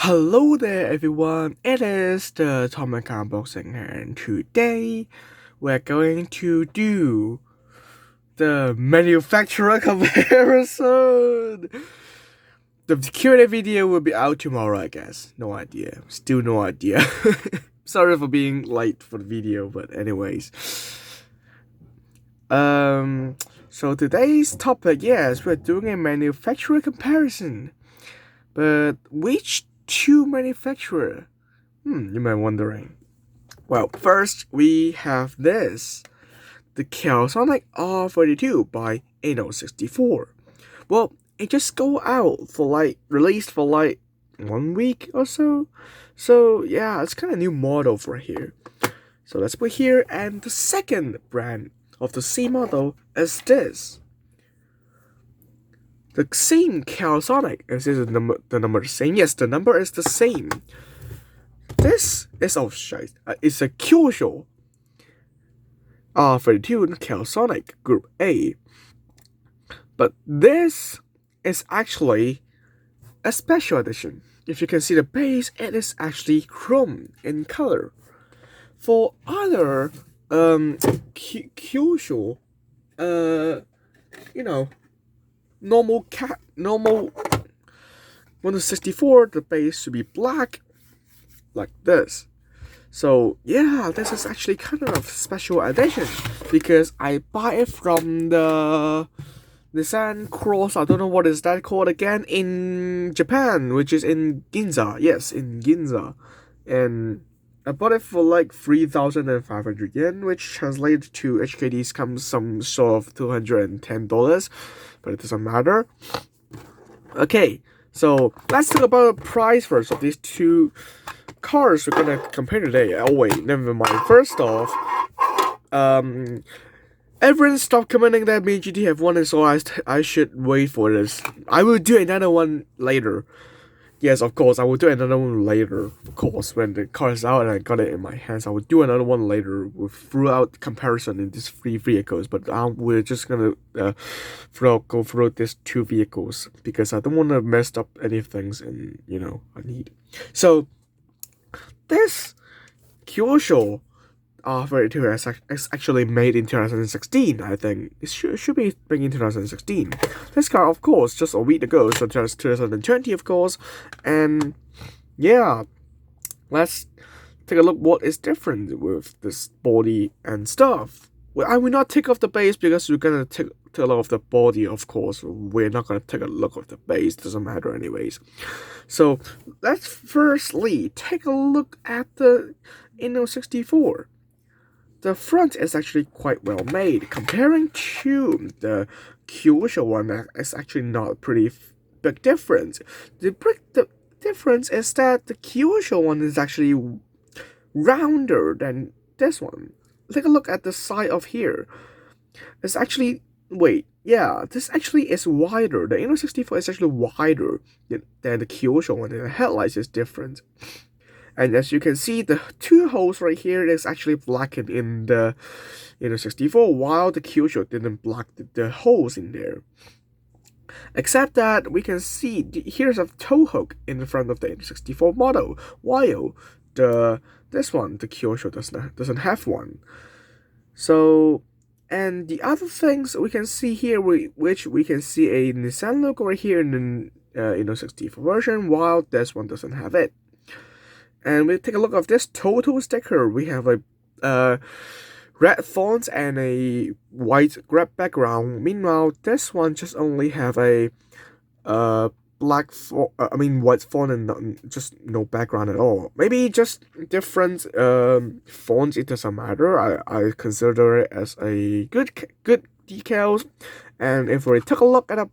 Hello there everyone, it is the Atomic Unboxing and today we're going to do the manufacturer comparison. The Q&A video will be out tomorrow, I guess. No idea. Still no idea. Sorry for being late for the video, but anyways. So today's topic, yes, we're doing a manufacturer comparison. But which two manufacturer? You might be wondering. Well, first we have this, the Calsonic R32 by inno. Well, it just go out for released for 1 week or so. So yeah, it's kind of new model for here. So let's put here, and the second brand of the same model is this. The same Calsonic. Is the number the same? Yes, the number is the same. This is it's a Kyosho R32 Calsonic Group A. But this is actually a special edition. If you can see the base, it is actually chrome in color. For other Kyosho, normal 164, the base should be black like this. So yeah, this is actually kind of special edition because I buy it from the Nissan Cross, I don't know what is that called again, in Japan, which is in Ginza. Yes, in Ginza. And I bought it for 3,500 yen, which translated to HKDs comes some sort of $210, but it doesn't matter. Okay, so let's talk about the price first of these two cars we're gonna compare today. Oh wait, never mind. First off, everyone stopped commenting that me and GT have won, and so I should wait for this. I will do another one later. Yes, of course, I will do another one later. Of course, when the car is out and I got it in my hands, I will do another one later with throughout comparison in these three vehicles. But we're just gonna go through these two vehicles because I don't want to mess up any things, and I need. So this Kyosho R32 is actually made in 2016, I think. It should be made in 2016. This car, of course, just a week ago, so just 2020, of course. And yeah, let's take a look what is different with this body and stuff. Well, I will not take off the base because we're gonna take a look of the body, of course. We're not gonna take a look of the base, doesn't matter anyways. So let's firstly take a look at the inno. The front is actually quite well made. Comparing to the Kyosho one, it's actually not a pretty big difference. The difference is that the Kyosho one is actually rounder than this one. Take a look at the side of here. It's actually, this actually is wider. The inno is actually wider than the Kyosho one, and the headlights is different. And as you can see, the two holes right here is actually blackened in the inno, while the Kyosho didn't black the holes in there. Except that we can see here's a tow hook in the front of the inno model, while this one, the Kyosho, doesn't have one. So, and the other things we can see here, which we can see a Nissan logo right here in the inno version, while this one doesn't have it. And we take a look at this total sticker. We have a red font and a white grab background. Meanwhile, this one just only have a white font and just no background at all. Maybe just different fonts. It doesn't matter. I consider it as a good decals. And if we take a look at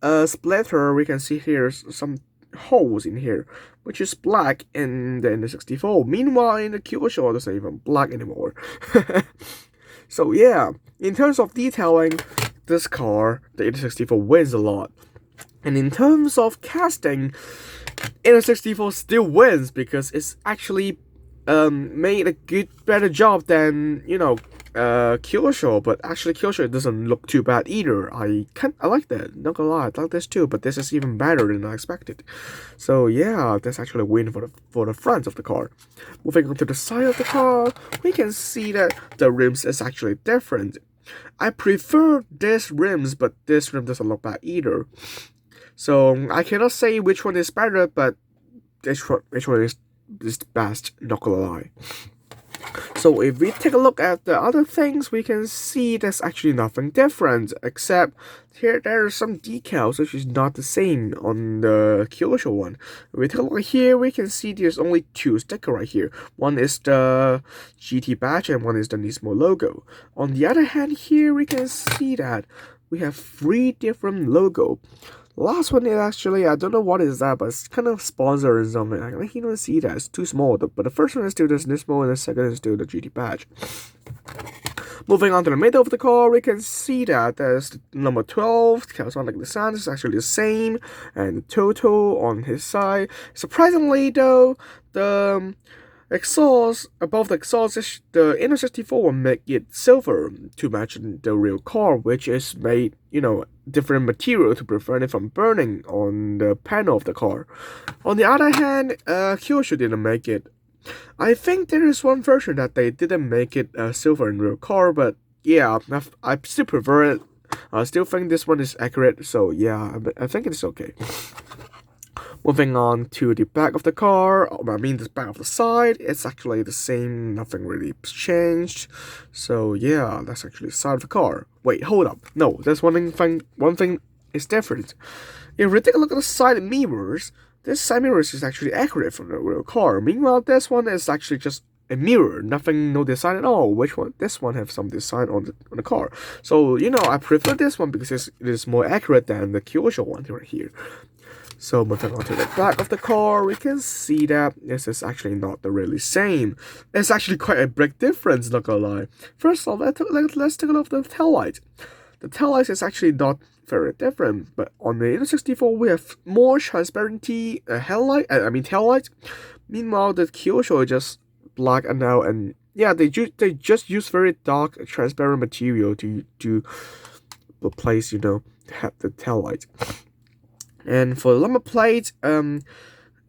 a splitter, we can see here some holes in here, which is black in the inno. Meanwhile, in the Kyosho, it doesn't even black anymore. So yeah, in terms of detailing, this car, the inno wins a lot. And in terms of casting, inno still wins because it's actually made a better job than Kyosho, but actually Kyosho doesn't look too bad either. I like that. Not gonna lie, I like this too, but this is even better than I expected. So yeah, that's actually a win for the front of the car. Moving on to the side of the car, we can see that the rims is actually different. I prefer this rims, but this rim doesn't look bad either. So I cannot say which one is better, but which one is the best, not gonna lie. So if we take a look at the other things, we can see there's actually nothing different, except here there are some decals which is not the same on the Kyosho one. If we take a look here, we can see there's only two stickers right here. One is the GT badge and one is the Nismo logo. On the other hand, here we can see that we have three different logos. Last one is actually, I don't know what is that, but it's kind of sponsor or something. I can even see that, it's too small. But the first one is still this Nismo and the second is still the GT badge. Moving on to the middle of the car, we can see that there's the number 12, Calsonic design is actually the same, and the Toto on his side. Surprisingly though, the exhaust, above the exhaust, the Inno 64 will make it silver to match the real car, which is made, different material to prevent it from burning on the panel of the car. On the other hand, Kyosho didn't make it. I think there is one version that they didn't make it silver in real car, but yeah, I still prefer it. I still think this one is accurate, so yeah, I think it's okay. Moving on to the back of the car, the back of the side, it's actually the same, nothing really changed. So yeah, that's actually the side of the car. Wait, hold up. No, there's one thing is different. If we take a look at the side mirrors, this side mirrors is actually accurate from the real car. Meanwhile, this one is actually just a mirror, no design at all. This one have some design on the car. So, I prefer this one because it is more accurate than the Kyosho one right here. So moving on to the back of the car, we can see that this is actually not the really same. It's actually quite a big difference, not gonna lie. First of all, let's take a look at the taillight. The taillight is actually not very different, but on the Inno 64 we have more transparency taillight. Meanwhile, the Kyosho is just black and now, and yeah, they just use very dark transparent material to replace, have the taillight. And for the number plate, Inno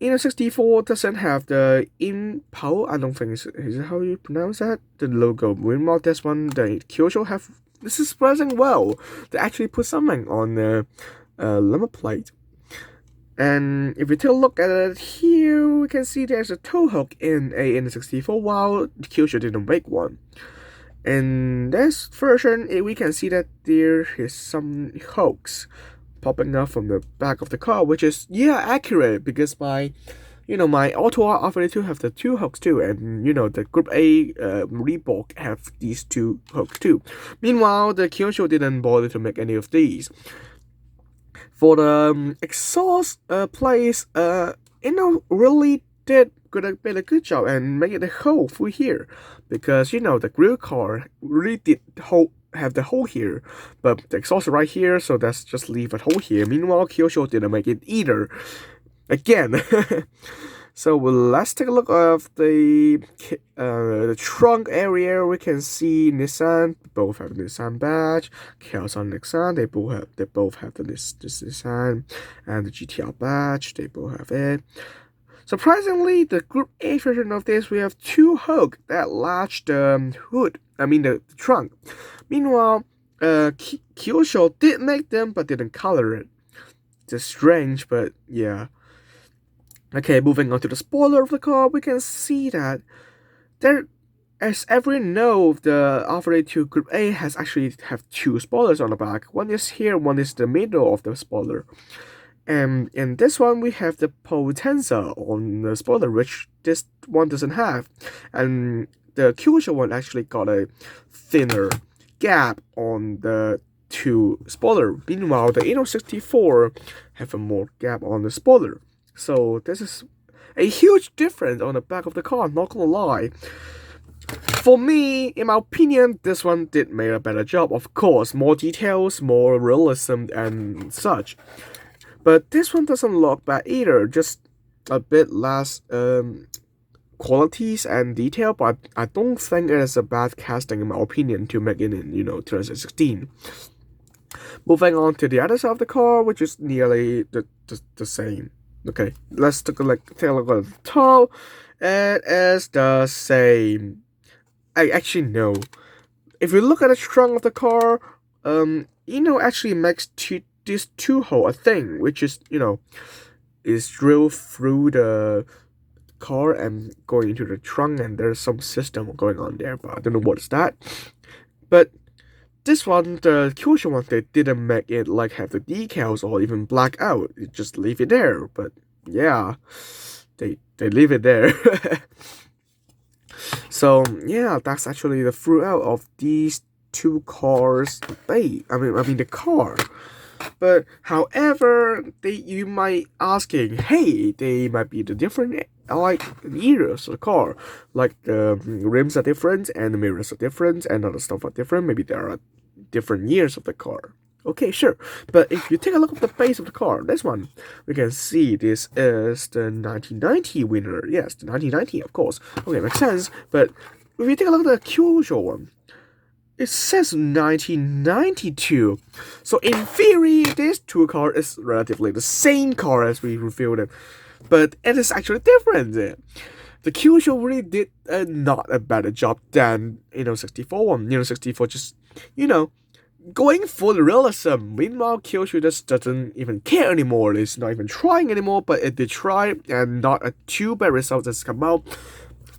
64 doesn't have the inpo. I don't think is it how you pronounce that? The logo. Meanwhile, this one, the Kyosho have. This is surprising well. They actually put something on the number plate. And if we take a look at it here, we can see there's a tow hook in a Inno 64, while Kyosho didn't make one. In this version, we can see that there is some hooks popping up from the back of the car, which is accurate because my Auto R32 have the two hooks too, and the Group A Reebok have these two hooks too. Meanwhile, the Kyosho didn't bother to make any of these. For the exhaust place, really did a good job and made a hole through here, because the real car really did have the hole here, but the exhaust is right here, so let's just leave a hole here. Meanwhile, Kyosho didn't make it either. Again. So let's take a look of the trunk area. We can see Nissan, both have the Nissan badge. Calsonic Nissan, they both have this Nissan, and the GTR badge, they both have it. Surprisingly, the Group A version of this, we have two hooks that latch the hood. The trunk. Meanwhile, Kyosho did make them, but didn't color it. Just strange, but yeah. Okay, moving on to the spoiler of the car, we can see that there, as everyone knows, the R32 Group A has actually have two spoilers on the back. One is here, one is the middle of the spoiler. And in this one, we have the Potenza on the spoiler, which this one doesn't have. And the Kyosho one actually got a thinner gap on the two spoiler. Meanwhile, the Inno 64 have a more gap on the spoiler. So this is a huge difference on the back of the car, not gonna lie. For me, in my opinion, this one did make a better job. Of course, more details, more realism and such. But this one doesn't look bad either, just a bit less qualities and detail, but I don't think it is a bad casting in my opinion to make it in 2016. Moving on to the other side of the car, which is nearly the same. Okay, let's take a look at the top. It is the same. I actually know. If you look at the trunk of the car, actually makes this two hole a thing, which is is drilled through the car and going into the trunk, and there's some system going on there, but I don't know what is that. But this one, the Kyosho one, they didn't make it like have the decals or even black out. They just leave it there. But yeah, they leave it there. So yeah, that's actually the throughout of these two cars. I mean the car. But however, you might asking, hey, they might be the different like eras of the car, like the rims are different and the mirrors are different and other stuff are different. Maybe there are different years of the car. Okay, sure. But if you take a look at the base of the car, this one, we can see this is the 1990 winner. Yes, the 1990, of course. Okay, makes sense. But if you take a look at the Kyosho one, it says 1992. So in theory, this two car is relatively the same car as we reviewed it, but it is actually different. The Kyosho really did not a better job than 64 one. 64 just going for the realism. Meanwhile, Kyosho just doesn't even care anymore. It's not even trying anymore. But it did try, and not a too bad result that's come out.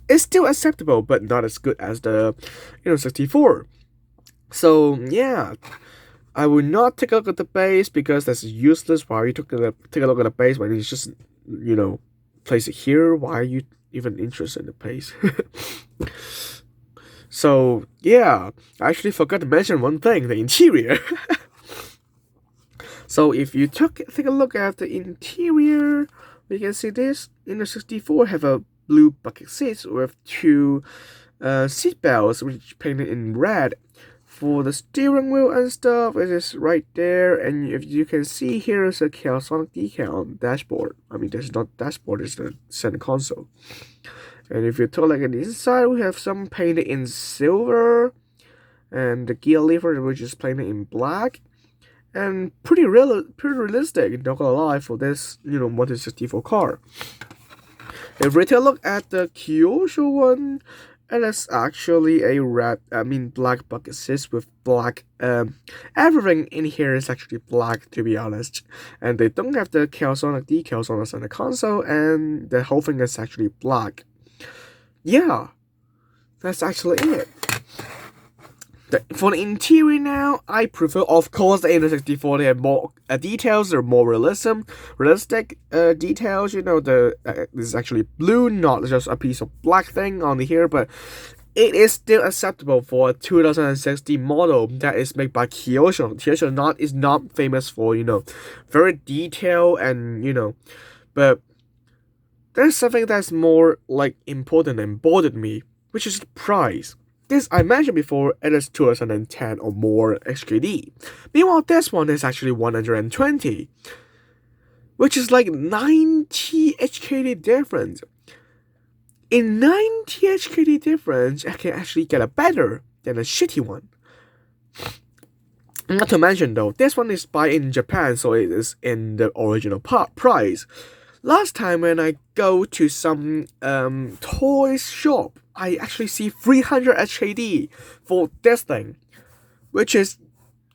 It's still acceptable, but not as good as the 64. So yeah, I will not take a look at the base because that's useless. Why are you take a look at the base when it's just place it here? Why are you even interested in the base? So yeah, I actually forgot to mention one thing: the interior. So if you take a look at the interior, we can see this. 64 have a blue bucket seats with two seat belts, which painted in red. For the steering wheel and stuff, it is right there, and if you can see here is a Calsonic decal on the dashboard. I mean, there's not dashboard, it's the center console. And if you take a look at the inside, we have some painted in silver, and the gear lever, which is painted in black, and pretty realistic. Not gonna lie for this 164 car. If we take a look at the Kyosho one, it is actually a black bucket seats with black. Everything in here is actually black, to be honest. And they don't have the Calsonic decals on the center console, and the whole thing is actually black. Yeah, that's actually it. For the interior now, I prefer, of course, the inno 64. They have more details, they're more realistic details. This is actually blue, not just a piece of black thing on here, but it is still acceptable for a 2016 model that is made by Kyosho. Kyosho is not famous for, very detailed and, but there's something that's more, important and bothered me, which is the price. This I mentioned before, it is 2010 or more HKD. Meanwhile, this one is actually 120, which is like 90 HKD difference. In 90 HKD difference, I can actually get a better than a shitty one. Not to mention though, this one is buy in Japan, so it is in the original price. Last time when I go to some toys shop, I actually see 300 HKD for this thing, which is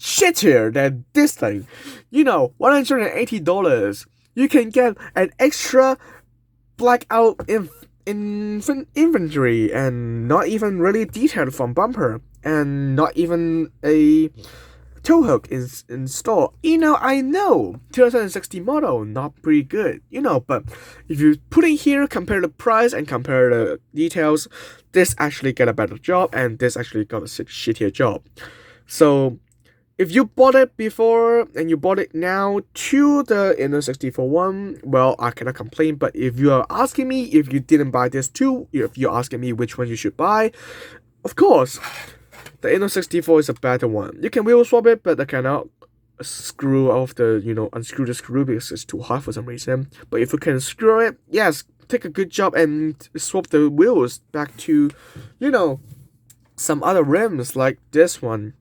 shittier than this thing. $180. You can get an extra blackout inventory and not even really detailed from bumper and not even a tow hook is installed. I know 2016 model not pretty good, but if you put it here, compare the price and compare the details, this actually get a better job and this actually got a shittier job. So if you bought it before and you bought it now to the inno 64 one, well, I cannot complain. But if you are asking me if you didn't buy this too, if you're asking me which one you should buy, of course the inno 64 is a better one. You can wheel swap it, but I cannot unscrew the screw because it's too hard for some reason. But if you can screw it, yes, take a good job and swap the wheels back to, you know, some other rims like this one.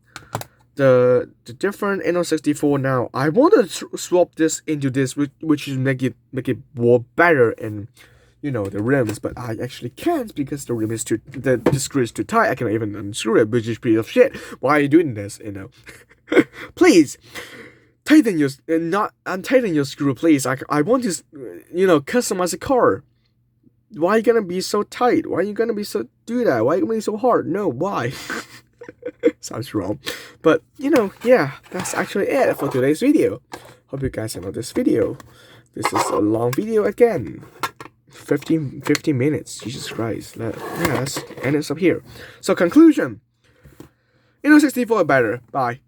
The different Inno 64 now. I want to swap this into this, which is make it more better and, you know, the rims, but I actually can't because the rim is the screw is too tight. I cannot even unscrew it, which is piece of shit. Why are you doing this? You know, please tighten your not untighten your screw, please. I want to, you know, customize a car. Why are you gonna be so tight? Why are you gonna be so do that? Why are you gonna be so hard? No, why? Sounds wrong, but you know, yeah, that's actually it for today's video. Hope you guys enjoyed this video. This is a long video again. 15 minutes. Jesus Christ. Yeah, let's end this up here. So conclusion. Inno 64 better. Bye.